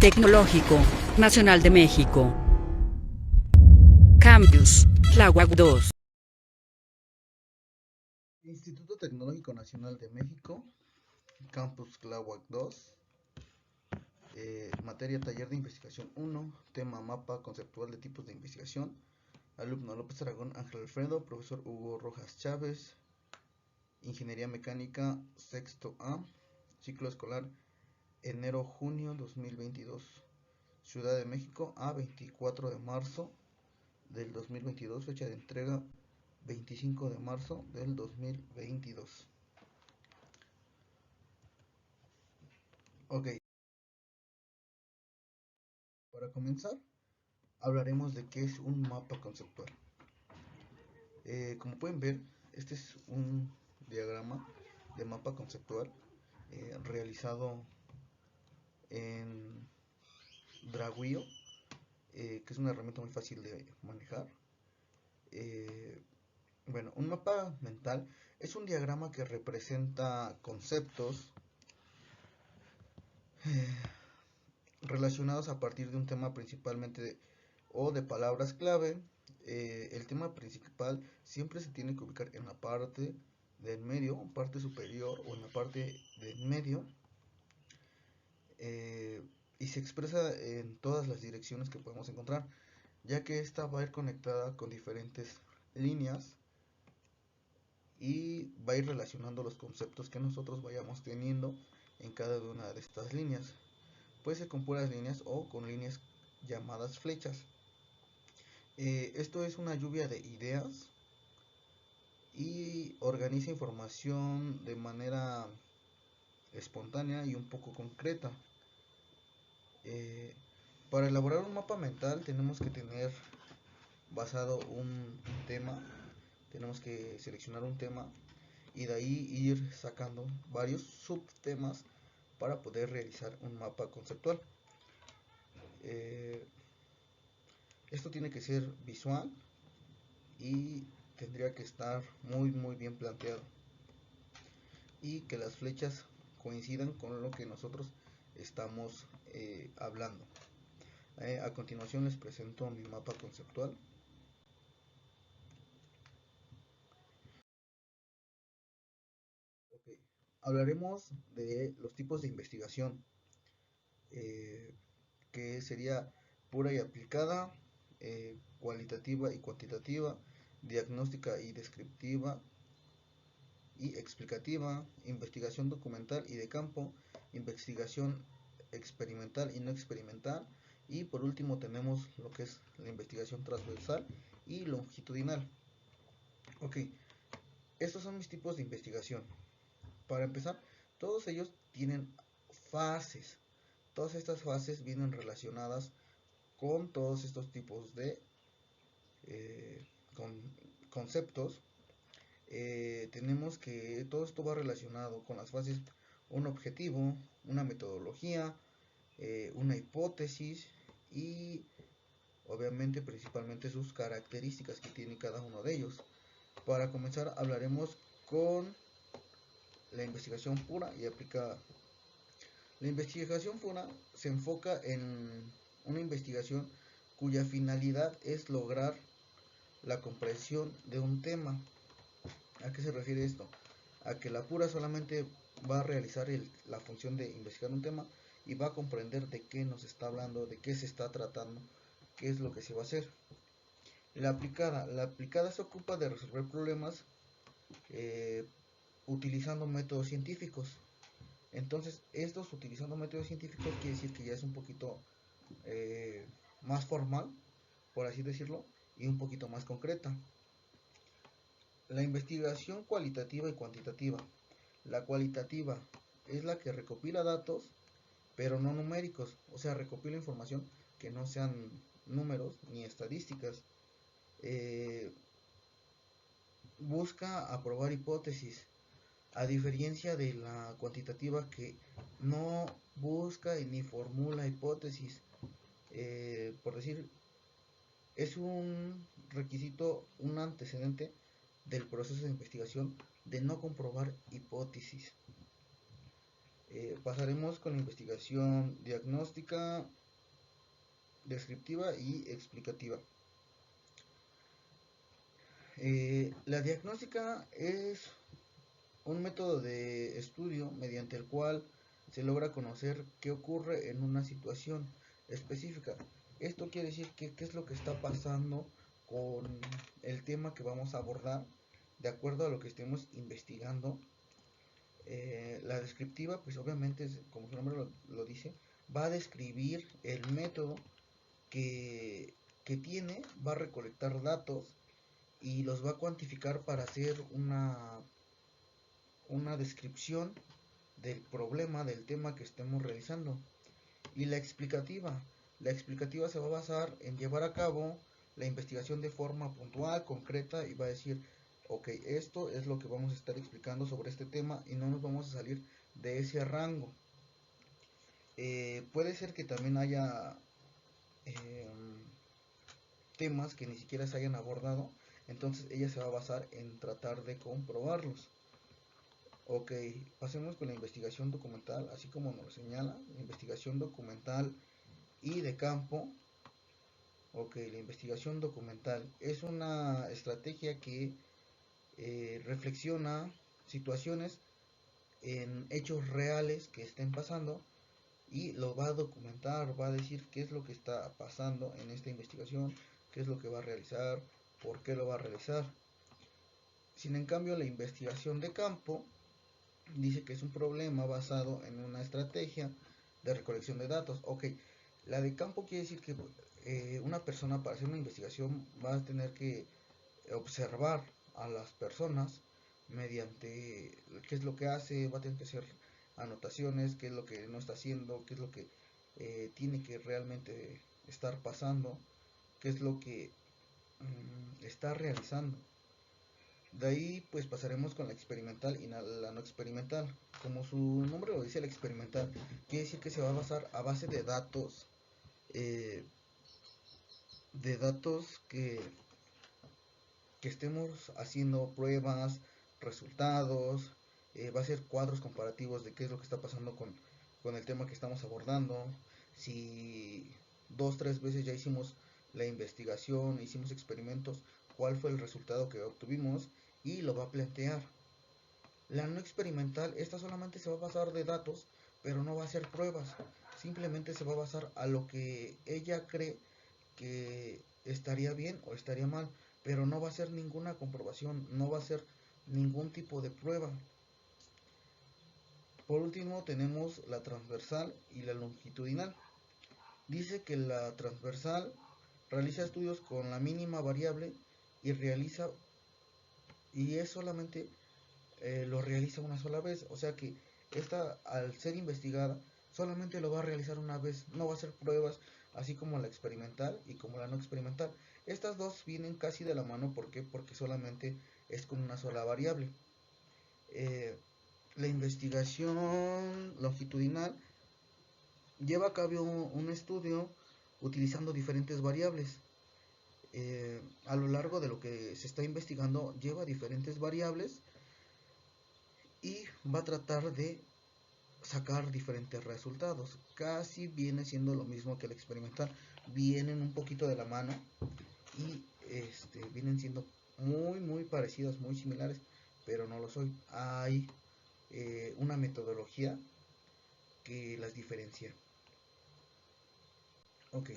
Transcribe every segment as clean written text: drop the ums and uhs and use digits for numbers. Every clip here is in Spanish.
Tecnológico Nacional de México. Campus Tláhuac 2. Instituto Tecnológico Nacional de México, Campus Tláhuac 2, materia Taller de Investigación 1, tema Mapa Conceptual de Tipos de Investigación, alumno López Aragón Ángel Alfredo, profesor Hugo Rojas Chávez, Ingeniería Mecánica, sexto A, ciclo escolar enero-junio 2022, Ciudad de México, a 24 de marzo del 2022, fecha de entrega 25 de marzo del 2022. Ok, para comenzar hablaremos de qué es un mapa conceptual. Como pueden ver, este es un diagrama de mapa conceptual realizado en Draguio, que es una herramienta muy fácil de manejar. Bueno, un mapa mental es un diagrama que representa conceptos relacionados a partir de un tema principalmente o de palabras clave. El tema principal siempre se tiene que ubicar en la parte del medio, parte superior o en la parte del medio, y se expresa en todas las direcciones que podemos encontrar, ya que esta va a ir conectada con diferentes líneas y va a ir relacionando los conceptos que nosotros vayamos teniendo en cada una de estas líneas. Puede ser con puras líneas o con líneas llamadas flechas. Esto es una lluvia de ideas y organiza información de manera espontánea y un poco concreta. Para elaborar un mapa mental tenemos que tener basado un tema, tenemos que seleccionar un tema y de ahí ir sacando varios subtemas para poder realizar un mapa conceptual. Esto tiene que ser visual y tendría que estar muy bien planteado y que las flechas coincidan con lo que nosotros estamos hablando. A continuación les presento mi mapa conceptual. Okay. Hablaremos de los tipos de investigación, que sería pura y aplicada, cualitativa y cuantitativa, diagnóstica y descriptiva y explicativa, investigación documental y de campo, investigación experimental y no experimental, y por último tenemos lo que es la investigación transversal y longitudinal. Ok, estos son mis tipos de investigación. Para empezar, todos ellos tienen fases. Todas estas fases vienen relacionadas con todos estos tipos de con conceptos. Tenemos que todo esto va relacionado con las fases: un objetivo, una metodología, una hipótesis y obviamente principalmente sus características que tiene cada uno de ellos. Para comenzar hablaremos con la investigación pura y aplicada. La investigación pura se enfoca en una investigación cuya finalidad es lograr la comprensión de un tema. ¿A qué se refiere esto? A que la pura solamente va a realizar la función de investigar un tema y va a comprender de qué nos está hablando, de qué se está tratando, qué es lo que se va a hacer. La aplicada se ocupa de resolver problemas utilizando métodos científicos. Entonces, estos utilizando métodos científicos quiere decir que ya es un poquito más formal, por así decirlo, y un poquito más concreta. La investigación cualitativa y cuantitativa. La cualitativa es la que recopila datos, pero no numéricos, o sea, recopila información que no sean números ni estadísticas. Busca aprobar hipótesis, a diferencia de la cuantitativa que no busca ni formula hipótesis. Por decir, es un requisito, un antecedente del proceso de investigación de no comprobar hipótesis. Pasaremos con la investigación diagnóstica, descriptiva y explicativa. La diagnóstica es un método de estudio mediante el cual se logra conocer qué ocurre en una situación específica. Esto quiere decir que qué es lo que está pasando con el tema que vamos a abordar de acuerdo a lo que estemos investigando. La descriptiva, pues obviamente, como su nombre lo dice, va a describir el método que tiene, va a recolectar datos y los va a cuantificar para hacer una descripción del problema, del tema que estemos realizando. Y la explicativa se va a basar en llevar a cabo la investigación de forma puntual, concreta, y va a decir, ok, esto es lo que vamos a estar explicando sobre este tema y no nos vamos a salir de ese rango. Puede ser que también haya temas que ni siquiera se hayan abordado, entonces ella se va a basar en tratar de comprobarlos. Ok, pasemos con la investigación documental, así como nos lo señala, la investigación documental y de campo. Ok, la investigación documental es una estrategia que reflexiona situaciones en hechos reales que estén pasando y lo va a documentar, va a decir qué es lo que está pasando en esta investigación, qué es lo que va a realizar, por qué lo va a realizar. Sin en cambio, la investigación de campo dice que es un problema basado en una estrategia de recolección de datos. Ok, la de campo quiere decir que una persona para hacer una investigación va a tener que observar a las personas mediante qué es lo que hace, va a tener que hacer anotaciones, qué es lo que no está haciendo, qué es lo que tiene que realmente estar pasando, qué es lo que está realizando. De ahí pues pasaremos con la experimental y la no experimental. Como su nombre lo dice, la experimental quiere decir que se va a basar a base eh, de datos que estemos haciendo pruebas, resultados, va a ser cuadros comparativos de qué es lo que está pasando con el tema que estamos abordando. Si dos, tres veces ya hicimos la investigación, hicimos experimentos, cuál fue el resultado que obtuvimos y lo va a plantear. La no experimental, esta solamente se va a basar de datos, pero no va a ser pruebas. Simplemente se va a basar a lo que ella cree que estaría bien o estaría mal, pero no va a ser ninguna comprobación, no va a ser ningún tipo de prueba. Por último tenemos la transversal y la longitudinal. Dice que la transversal realiza estudios con la mínima variable y es solamente lo realiza una sola vez, o sea que esta al ser investigada solamente lo va a realizar una vez, no va a hacer pruebas, así como la experimental y como la no experimental. Estas dos vienen casi de la mano, ¿por qué? Porque solamente es con una sola variable. La investigación longitudinal lleva a cabo un estudio utilizando diferentes variables. A lo largo de lo que se está investigando lleva diferentes variables y va a tratar de sacar diferentes resultados. Casi viene siendo lo mismo que el experimental, vienen un poquito de la mano y vienen siendo muy parecidos, muy similares, pero no lo soy. Hay una metodología que las diferencia. Ok,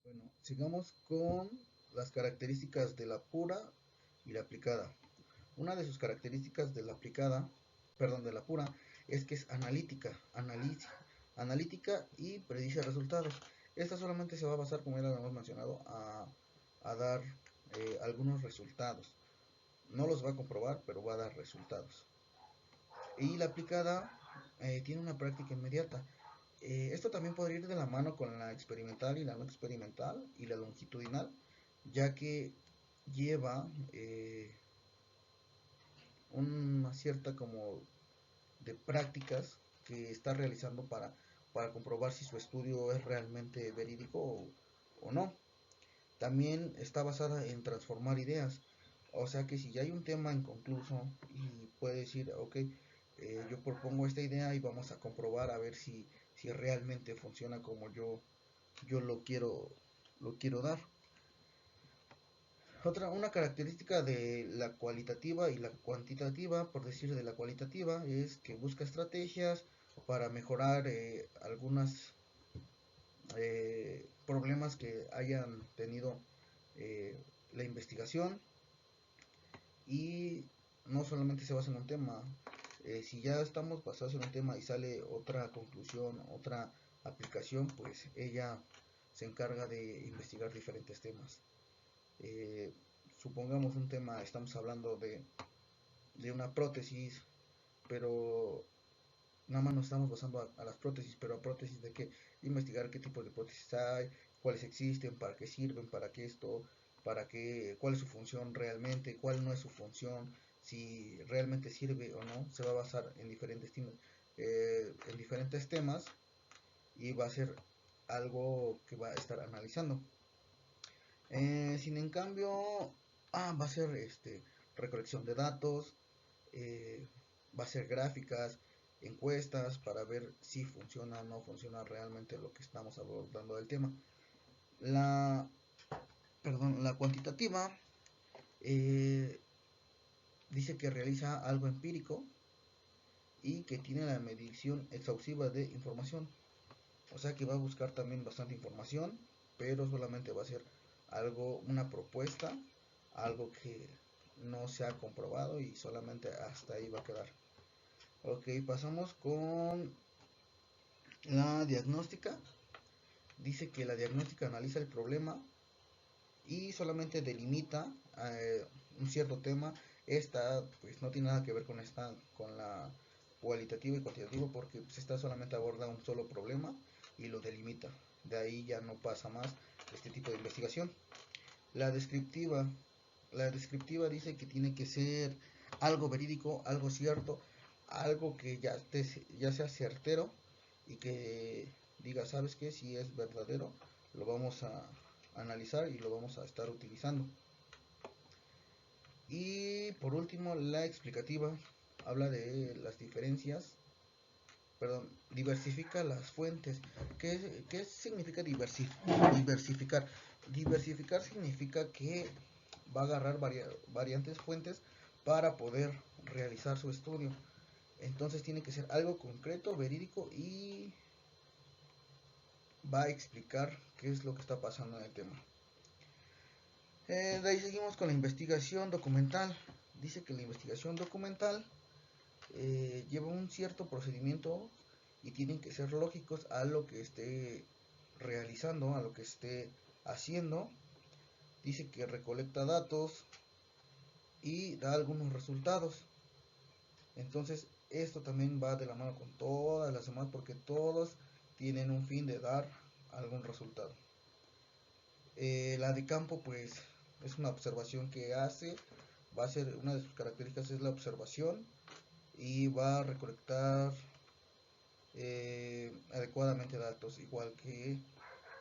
bueno, sigamos con las características de la pura y la aplicada. Una de sus características de la aplicada, perdón, de la pura, es que es analítica y predice resultados. Esta solamente se va a basar, como ya lo hemos mencionado, a dar algunos resultados. No los va a comprobar, pero va a dar resultados. Y la aplicada tiene una práctica inmediata. Esto también podría ir de la mano con la experimental y la no experimental y la longitudinal, ya que lleva una cierta como de prácticas que está realizando para comprobar si su estudio es realmente verídico o no. También está basada en transformar ideas. O sea que si ya hay un tema inconcluso y puede decir, ok, yo propongo esta idea y vamos a comprobar a ver si realmente funciona como yo lo quiero dar. Una característica de la cualitativa y la cuantitativa, por decir de la cualitativa, es que busca estrategias para mejorar algunos problemas que hayan tenido la investigación, y no solamente se basa en un tema. Si ya estamos basados en un tema y sale otra conclusión, otra aplicación, pues ella se encarga de investigar diferentes temas. Eh, Supongamos un tema, estamos hablando de una prótesis, pero nada más nos estamos basando a las prótesis, pero a prótesis de qué, investigar qué tipo de prótesis hay, cuáles existen, para qué sirven, para qué esto, para qué, cuál es su función realmente, cuál no es su función, si realmente sirve o no. Se va a basar en diferentes temas y va a ser algo que va a estar analizando. Sin en cambio, va a ser recolección de datos, eh, va a ser gráficas, encuestas para ver si funciona o no funciona realmente lo que estamos abordando del tema. La, la cuantitativa eh, dice que realiza algo empírico y que tiene la medición exhaustiva de información. O sea que va a buscar también bastante información, pero solamente va a ser algo, una propuesta, algo que no se ha comprobado y solamente hasta ahí va a quedar. Ok, pasamos con la diagnóstica. Dice que la diagnóstica analiza el problema y solamente delimita un cierto tema. Esta pues no tiene nada que ver con la cualitativa y cuantitativa, porque pues, esta solamente aborda un solo problema y lo delimita. De ahí ya no pasa más este tipo de investigación. La descriptiva, la descriptiva dice que tiene que ser algo verídico, algo cierto, algo que ya sea certero y que diga, ¿sabes qué? Si es verdadero, lo vamos a analizar y lo vamos a estar utilizando. Y por último, la explicativa habla de las diferencias, perdón, diversifica las fuentes. ¿Qué significa diversificar? Diversificar significa que va a agarrar variantes fuentes para poder realizar su estudio. Entonces tiene que ser algo concreto, verídico, y va a explicar qué es lo que está pasando en el tema. De ahí seguimos con la investigación documental. Dice que la investigación documental lleva un cierto procedimiento y tienen que ser lógicos a lo que esté realizando, a lo que esté haciendo. Dice que recolecta datos y da algunos resultados. Entonces esto también va de la mano con todas las demás, porque todos tienen un fin de dar algún resultado. La de campo pues es una observación que hace, va a ser una de sus características es la observación, y va a recolectar adecuadamente datos, igual que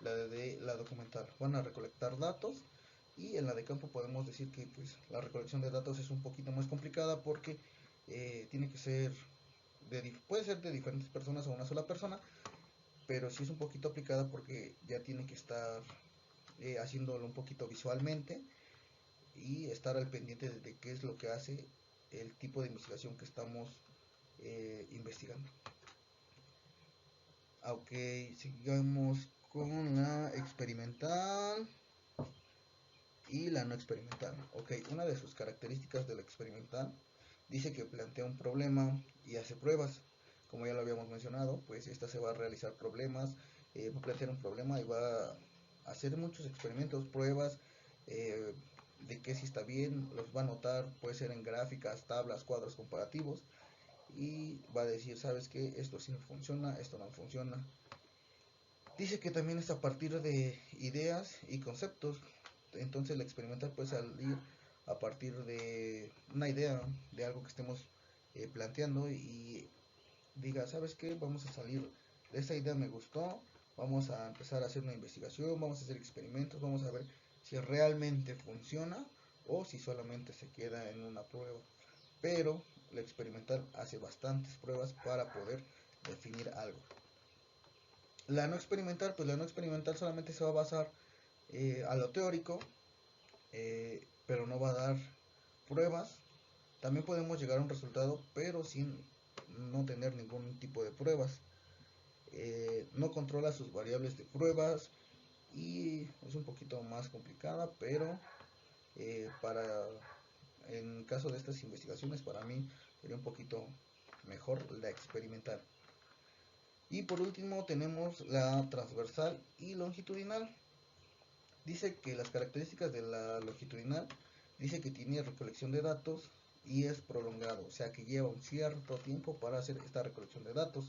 la de la documental. Van a recolectar datos, y en la de campo podemos decir que pues la recolección de datos es un poquito más complicada, porque tiene que ser puede ser de diferentes personas o una sola persona, pero sí es un poquito aplicada porque ya tiene que estar haciéndolo un poquito visualmente y estar al pendiente de qué es lo que hace el tipo de investigación que estamos investigando. Ok, sigamos con la experimental y la no experimental. Ok, una de sus características de la experimental dice que plantea un problema y hace pruebas. Como ya lo habíamos mencionado, pues esta se va a realizar problemas, va a plantear un problema y va a hacer muchos experimentos, pruebas, eh, de que si está bien, los va a anotar, puede ser en gráficas, tablas, cuadros comparativos, y va a decir, ¿sabes qué? Esto sí funciona, esto no funciona. Dice que también es a partir de ideas y conceptos. Entonces la experimental puede salir a partir de una idea, de algo que estemos planteando, y diga, ¿sabes qué? Vamos a salir de esta idea, me gustó, vamos a empezar a hacer una investigación, vamos a hacer experimentos, vamos a ver si realmente funciona o si solamente se queda en una prueba. Pero la experimental hace bastantes pruebas para poder definir algo. La no experimental, pues la no experimental solamente se va a basar a lo teórico, pero no va a dar pruebas. También podemos llegar a un resultado, pero sin no tener ningún tipo de pruebas. No controla sus variables de pruebas y es un poquito más complicada, pero para en caso de estas investigaciones para mí sería un poquito mejor la experimental. Y por último tenemos la transversal y longitudinal. Dice que las características de la longitudinal, dice que tiene recolección de datos y es prolongado, o sea que lleva un cierto tiempo para hacer esta recolección de datos.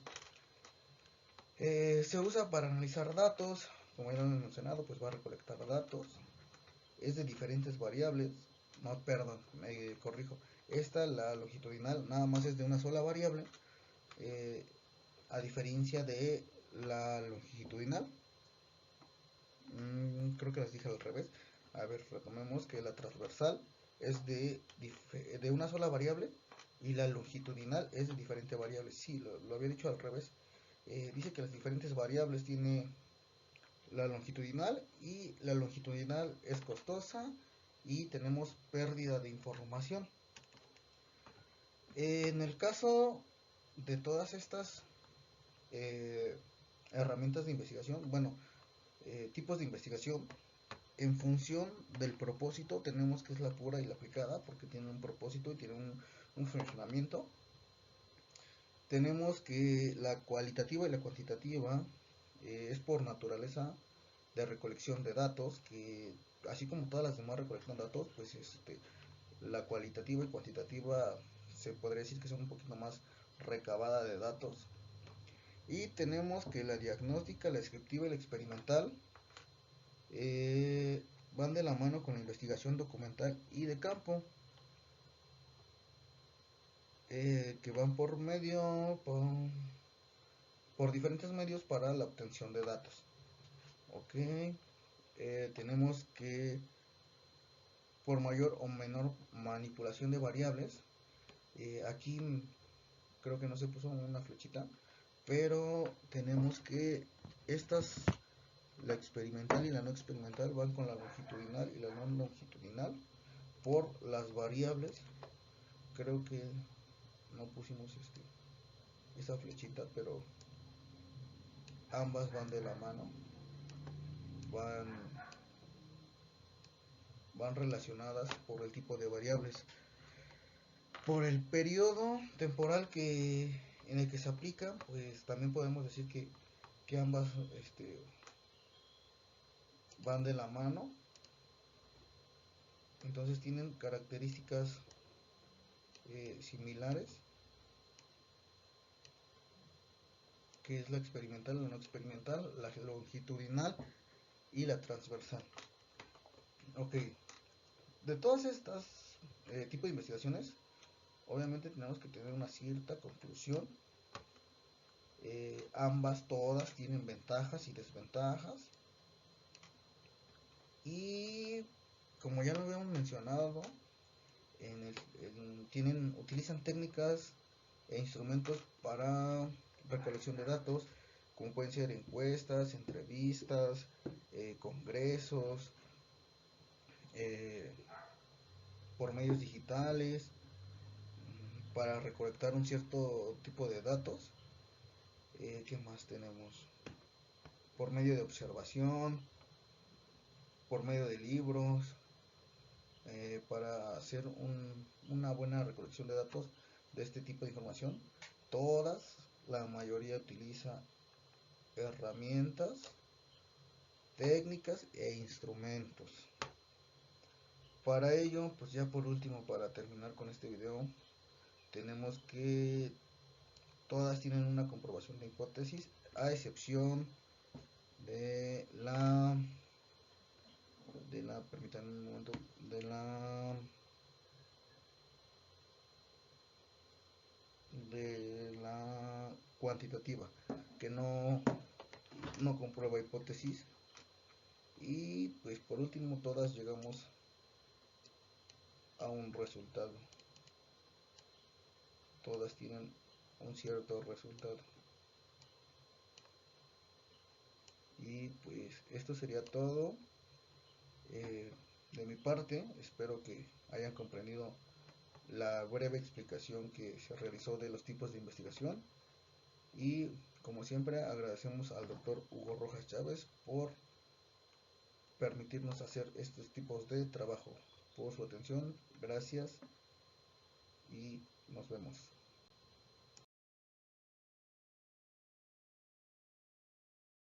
Se usa para analizar datos, como ya lo hemos mencionado, pues va a recolectar datos, es de diferentes variables, no, perdón, me corrijo, esta, la longitudinal, nada más es de una sola variable, a diferencia de la longitudinal, creo que las dije al revés. A ver, retomemos que la transversal es de una sola variable y la longitudinal es de diferentes variables. Sí, lo había dicho al revés. Dice que las diferentes variables tiene la longitudinal y la longitudinal es costosa y tenemos pérdida de información. En el caso de todas estas herramientas de investigación, bueno, tipos de investigación, en función del propósito tenemos que es la pura y la aplicada, porque tiene un propósito y tiene un funcionamiento. Tenemos que la cualitativa y la cuantitativa es por naturaleza de recolección de datos, que así como todas las demás recolectan datos, pues la cualitativa y cuantitativa se podría decir que son un poquito más recabada de datos. Y tenemos que la diagnóstica, la descriptiva y la experimental van de la mano con la investigación documental y de campo, que van por diferentes medios para la obtención de datos. Ok, tenemos que por mayor o menor manipulación de variables, aquí creo que no se puso una flechita, pero tenemos que estas, la experimental y la no experimental, van con la longitudinal y la no longitudinal por las variables. Creo que no pusimos esa flechita, pero ambas van de la mano, van relacionadas por el tipo de variables. Por el periodo temporal en el que se aplica, pues también podemos decir que ambas van de la mano. Entonces tienen características similares, que es la experimental, la no experimental, la longitudinal y la transversal. Ok, de todas estas tipos de investigaciones, obviamente tenemos que tener una cierta conclusión. Ambas, todas tienen ventajas y desventajas. Y como ya lo habíamos mencionado, utilizan técnicas e instrumentos para recolección de datos, como pueden ser encuestas, entrevistas, congresos, por medios digitales, para recolectar un cierto tipo de datos. ¿Qué más tenemos? Por medio de observación, por medio de libros, para hacer una buena recolección de datos de este tipo de información. La mayoría utiliza herramientas, técnicas e instrumentos. Para ello, pues ya por último, para terminar con este video, tenemos que todas tienen una comprobación de hipótesis, a excepción de permítanme un momento, de la cuantitativa, que no comprueba hipótesis. Y pues por último todas llegamos a un resultado. Todas tienen un cierto resultado. Y pues esto sería todo de mi parte. Espero que hayan comprendido la breve explicación que se realizó de los tipos de investigación. Y como siempre agradecemos al doctor Hugo Rojas Chávez por permitirnos hacer estos tipos de trabajo. Por su atención, gracias y nos vemos.